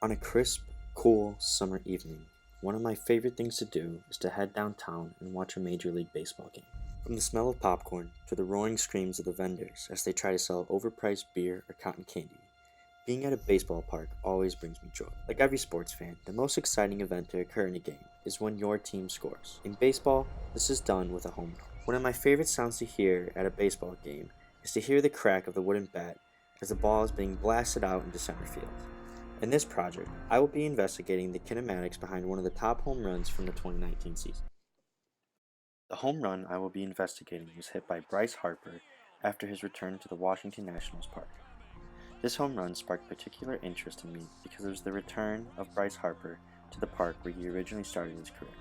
On a crisp, cool summer evening, one of my favorite things to do is to head downtown and watch a Major League Baseball game. From the smell of popcorn to the roaring screams of the vendors as they try to sell overpriced beer or cotton candy, being at a baseball park always brings me joy. Like every sports fan, the most exciting event to occur in a game is when your team scores. In baseball, this is done with a home run. One of my favorite sounds to hear at a baseball game is to hear the crack of the wooden bat as the ball is being blasted out into center field. In this project, I will be investigating the kinematics behind one of the top home runs from the 2019 season. The home run I will be investigating was hit by Bryce Harper after his return to the Washington Nationals park. This home run sparked particular interest in me because it was the return of Bryce Harper to the park where he originally started his career.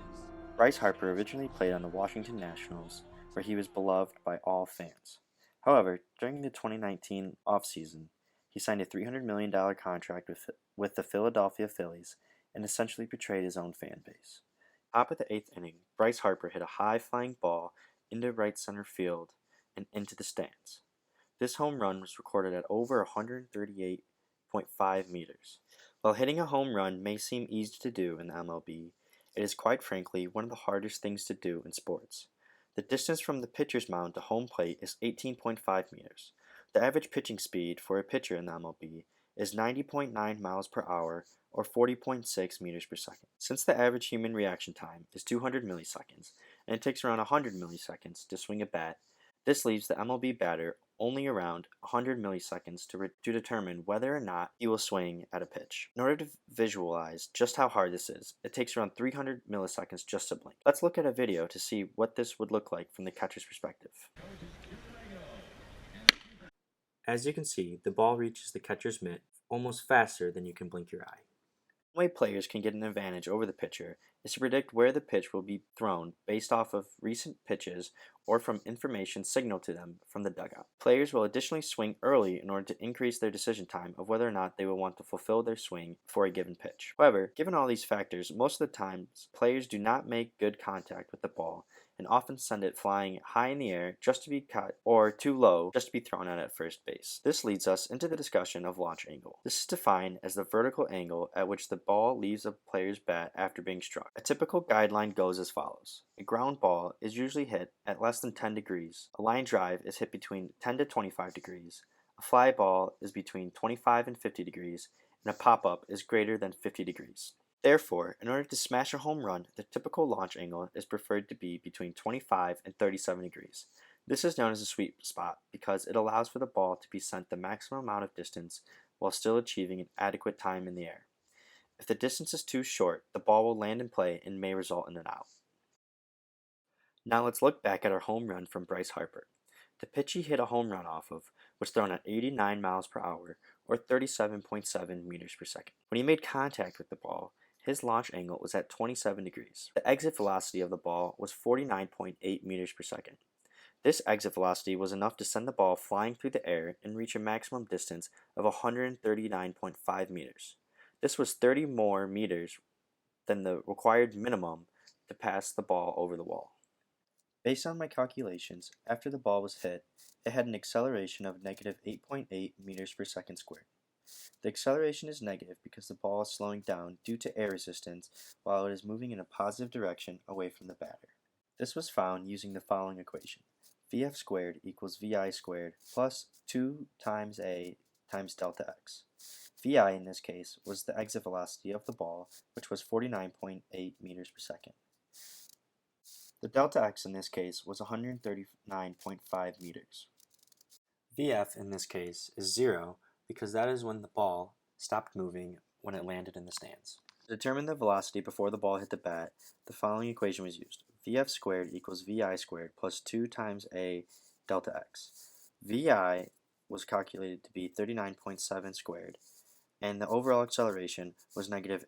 Bryce Harper originally played on the Washington Nationals, where he was beloved by all fans. However, during the 2019 offseason, he signed a $300 million contract with the Philadelphia Phillies and essentially betrayed his own fan base. Top of the eighth inning, Bryce Harper hit a high-flying ball into right center field and into the stands. This home run was recorded at over 138.5 meters. While hitting a home run may seem easy to do in the MLB, it is quite frankly one of the hardest things to do in sports. The distance from the pitcher's mound to home plate is 18.5 meters. The average pitching speed for a pitcher in the MLB is 90.9 miles per hour or 40.6 meters per second. Since the average human reaction time is 200 milliseconds and it takes around 100 milliseconds to swing a bat, this leaves the MLB batter only around 100 milliseconds to determine whether or not he will swing at a pitch. In order to visualize just how hard this is, it takes around 300 milliseconds just to blink. Let's look at a video to see what this would look like from the catcher's perspective. As you can see, the ball reaches the catcher's mitt almost faster than you can blink your eye. One way players can get an advantage over the pitcher is to predict where the pitch will be thrown based off of recent pitches or from information signaled to them from the dugout. Players will additionally swing early in order to increase their decision time of whether or not they will want to fulfill their swing for a given pitch. However, given all these factors, most of the times players do not make good contact with the ball and often send it flying high in the air just to be caught or too low just to be thrown at first base. This leads us into the discussion of launch angle. This is defined as the vertical angle at which the ball leaves a player's bat after being struck. A typical guideline goes as follows. A ground ball is usually hit at less than 10 degrees. A line drive is hit between 10 to 25 degrees. A fly ball is between 25 and 50 degrees, and a pop-up is greater than 50 degrees. Therefore, in order to smash a home run, the typical launch angle is preferred to be between 25 and 37 degrees. This is known as a sweet spot because it allows for the ball to be sent the maximum amount of distance while still achieving an adequate time in the air. If the distance is too short, the ball will land in play and may result in an out. Now let's look back at our home run from Bryce Harper. The pitch he hit a home run off of was thrown at 89 miles per hour or 37.7 meters per second. When he made contact with the ball, his launch angle was at 27 degrees. The exit velocity of the ball was 49.8 meters per second. This exit velocity was enough to send the ball flying through the air and reach a maximum distance of 139.5 meters. This was 30 more meters than the required minimum to pass the ball over the wall. Based on my calculations, after the ball was hit, it had an acceleration of negative 8.8 meters per second squared. The acceleration is negative because the ball is slowing down due to air resistance while it is moving in a positive direction away from the batter. This was found using the following equation. Vf squared equals Vi squared plus 2 times A times delta x. Vi in this case was the exit velocity of the ball, which was 49.8 meters per second. The delta x in this case was 139.5 meters. Vf in this case is 0 because that is when the ball stopped moving when it landed in the stands. To determine the velocity before the ball hit the bat, the following equation was used. Vf squared equals Vi squared plus 2 times A delta x. Vi was calculated to be 39.7 squared, and the overall acceleration was negative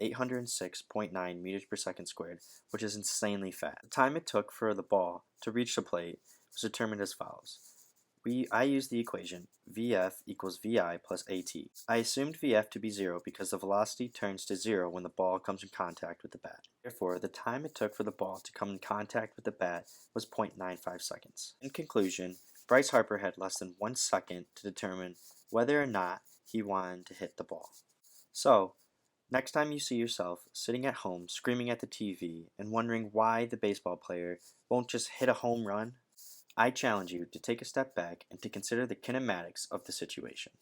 806.9 meters per second squared, which is insanely fast. The time it took for the ball to reach the plate was determined as follows. I used the equation Vf equals Vi plus At. I assumed Vf to be 0 because the velocity turns to 0 when the ball comes in contact with the bat. Therefore, the time it took for the ball to come in contact with the bat was 0.95 seconds. In conclusion, Bryce Harper had less than 1 second to determine whether or not he wanted to hit the ball. So, Next time you see yourself sitting at home screaming at the TV and wondering why the baseball player won't just hit a home run, I challenge you to take a step back and to consider the kinematics of the situation.